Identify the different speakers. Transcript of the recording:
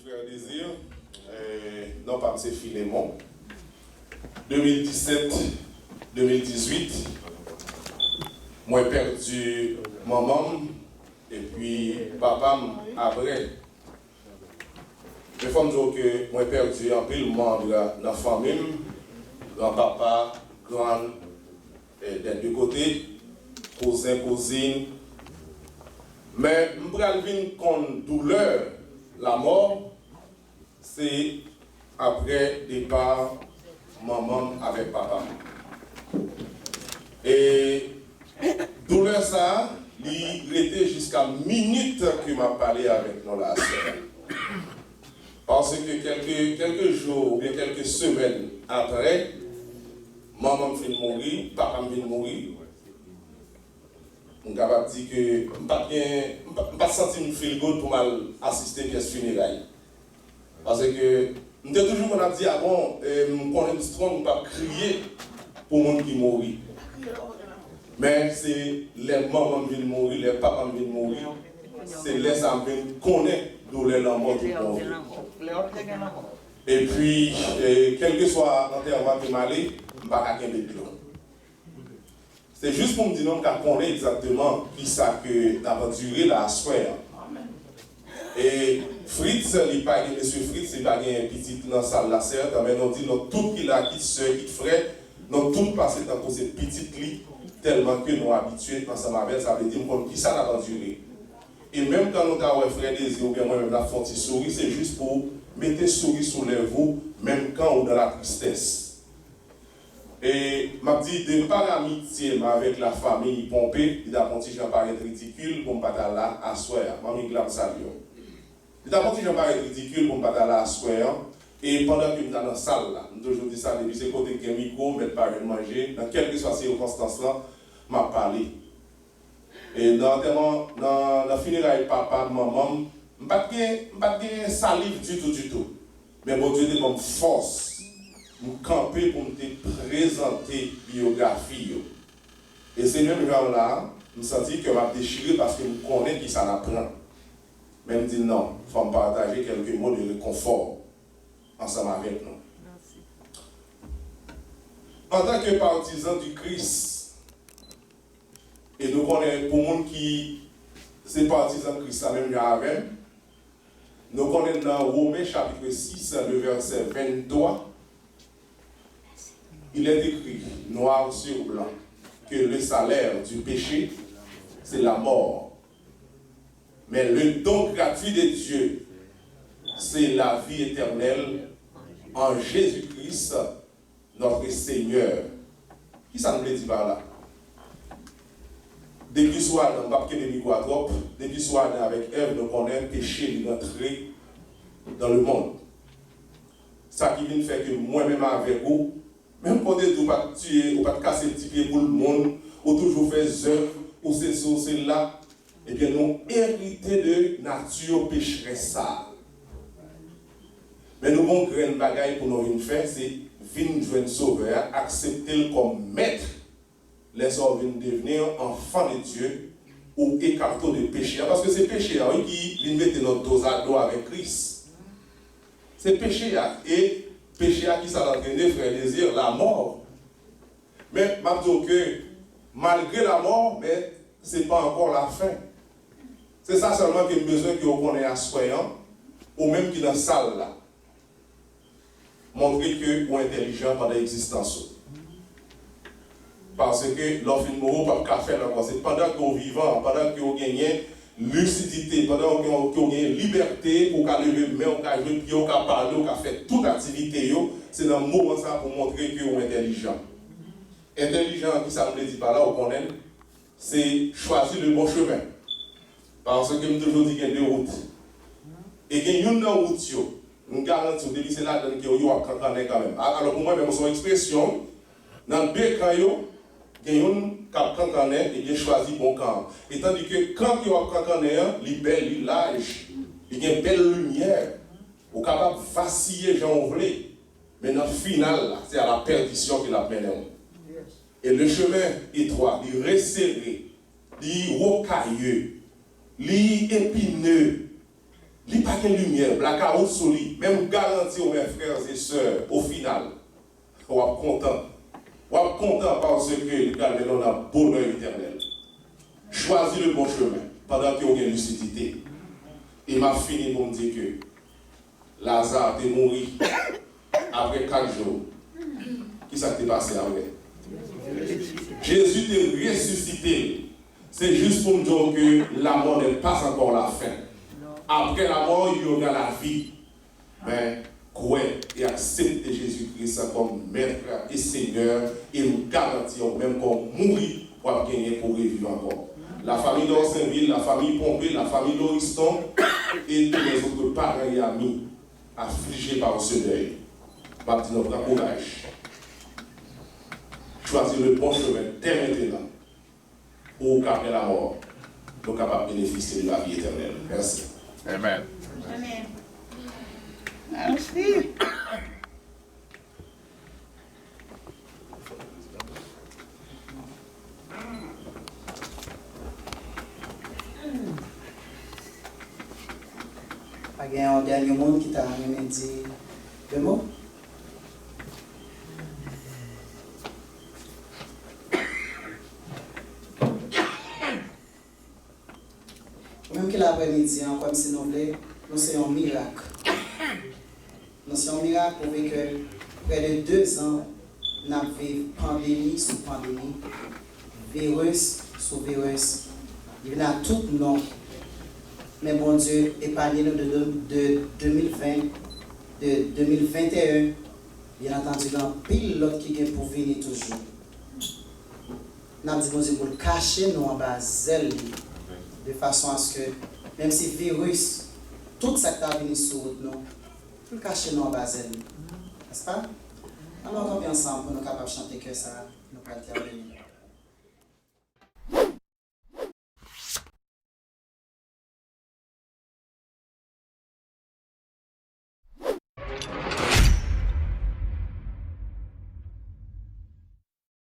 Speaker 1: frère Désir, non pas M. Philémon, 2017-2018, moi j'ai perdu maman et puis papa après. Il faut me dire que moi j'ai perdu un peu le membre de la famille, grand-papa, grand, des deux côtés, cousin, cousine. Mais je vais contre douleur, la mort, c'est après départ maman avec papa. Et douleur ça, il était jusqu'à minute que m'a parlé avec nous là. Parce que quelques jours ou bien quelques semaines après, maman me fait mourir, papa me fait mourir. Je suis capable de dire que je n'ai pas senti une feel good pour assister à pièce funérailles. Parce que je me toujours qu'on a dit avant, je connais strong, je ne pas crier pour les gens qui mourent. Mais c'est les mamans qui viennent mourir, les papas qui viennent mourir. C'est les amis qui connaissent douleur la mort du monde. Et puis, quel que soit l'enterrement qui m'a allé, je ne vais pas gagner de l'eau. C'est juste pour me dire qu'on connaît exactement qui ça que d'avoir duré la soirée. Et Fritz, il pas M. Fritz, il pas un petit dans la salle la certes, mais on dit tout qu'il a, qui soeur, qui frère, nous tout passé dans ces petites lits tellement que nous habitués ensemble avec ça veut dire qui ça n'a pas duré. Et même quand nous avons frère Désir ou bien moi-même la font souris, c'est juste pour mettre souris sur les vous, même quand on est dans la tristesse. Et m'a dit de par amitié avec la famille Pompé, il a continué à paraître ridicule pour ne pas aller là à soir. Mamie Glam Salio. Il a continué à paraître ridicule pour ne pas aller là à soir. Et pendant que je suis dans la salle, là, je toujours dit ça depuis ce côté que micro, mais pas de manger, dans quelle que soit ces circonstances-là, m'a parlé. Et dans la funéraille papa, maman, je n'ai pas de salive du tout. Mais bon Dieu, comme force. Nous camper pour me présenter biographie. Et c'est même là, je me sens que m'a déchiré parce que je connais qui ça l'apprend. Mais je me dis non, il faut me partager quelques mots de réconfort ensemble avec nous. Merci. En tant que partisans du Christ, et nous connaissons pour les gens qui sont partisans du Christ, ça même avec, nous connaissons dans Romains chapitre 6, le verset 23. Il est écrit, noir sur blanc, que le salaire du péché, c'est la mort. Mais le don gratuit de Dieu, c'est la vie éternelle en Jésus-Christ, notre Seigneur. Qui ça nous dit par là? Depuis soir, dans le papier de Microatrope, depuis soir avec Ève, nous connaissons le péché d'entrer dans le monde. Ça qui vient faire que moi-même avec vous, même quand tu ne pas tuer, ou pas casser le petit pied pour le monde, ou toujours faire œuvres, ou c'est ça, c'est là, et bien nous héritons de nature pécheresse ça. Mais nous avons une bagaille pour nous faire, c'est venir jouer sauveur, accepter comme maître, les hommes viennent devenir enfants de Dieu, ou écarter de péché. Parce que c'est péché qui vient mettre notre dos à dos avec Christ. C'est péché, et péché à qui ça a entraîné, frère Désir, la mort. Mais je dis que malgré la mort, mais ce n'est pas encore la fin. C'est ça seulement qu'il y a besoin qu'on connaisse à soyant, ou même qui dans la salle là. Montrer que vous êtes intelligent pendant l'existence. Parce que l'offre de mort, pas de faire c'est pendant que vous vivant, pendant que vous gagnez lucidité, pendant que vous avez liberté, pour qu'à lever main, pour qu'à jouer pied, pour qu'à parler, pour qu'à faire toute activité, c'est dans le moment ça pour montrer que vous êtes intelligent. Intelligent, qui ça me dit par là, vous connaissez, c'est choisir le bon chemin. Parce que je toujours dis qu'il y a deux routes. Et qu'il y a une route, nous garantissons que c'est là qu'il y a quand même. Alors pour moi, même son expression, dans deux camps, il y a une cancanet et il choisi bon camp. Et tandis que quand il y a un cancanet, il est bel, il est large, il y a une belle lumière, il est capable de vaciller, j'en voulais. Mais dans le final, c'est à la perdition qu'il a mené. Et le chemin étroit, il est resserré, il est rocailleux, il est épineux. Il n'y a pas de lumière, blackout sur lui. Même garantie aux mes frères et sœurs, au final, on est content. On est content parce que le on a bonheur éternel. Choisis le bon chemin pendant qu'il y a une lucidité. Et m'a fini pour me dire que Lazare est mort après 4 jours. Qui s'est passé après? Jésus est ressuscité. C'est juste pour me dire que la mort n'est pas encore la fin. Après la mort, il y aura la vie. Mais croire et accepter Jésus-Christ comme Maître et Seigneur et nous garantir même qu'on mourit pour gagner pour revivre encore. La famille d'Orsainville, la famille Pompé, la famille d'Oriston et tous les autres parents et amis affligés par ce deuil. Ma petite notre courage. Choisir le bon chemin dès maintenant pour qu'après la mort, nous sommes capables de bénéficier de la vie éternelle. Merci.
Speaker 2: Amen.
Speaker 3: Amen.
Speaker 4: Merci. Il y a un dernier monde qui t'a dit le mot. Même que l'après-midi, comme si nous voulons, nous c'est un miracle. Nous c'est un miracle pour que près de 2 ans, nous avons vécu pandémie sous pandémie, virus sous virus. Il y a tout nom. Mais bon Dieu, épargnez nous de 2020, de 2021. Bien entendu, il y a pile l'autre qui vient pour venir toujours. Nous avons dit, bon Dieu, pour cacher nous en bas zèle, de façon à ce que, même si le virus, tout ça qui est venu sur nous, pour cacher nous en bas zèle. N'est-ce pas? Alors, on va bien ensemble pour nous capables de chanter que ça, nous pas terminer.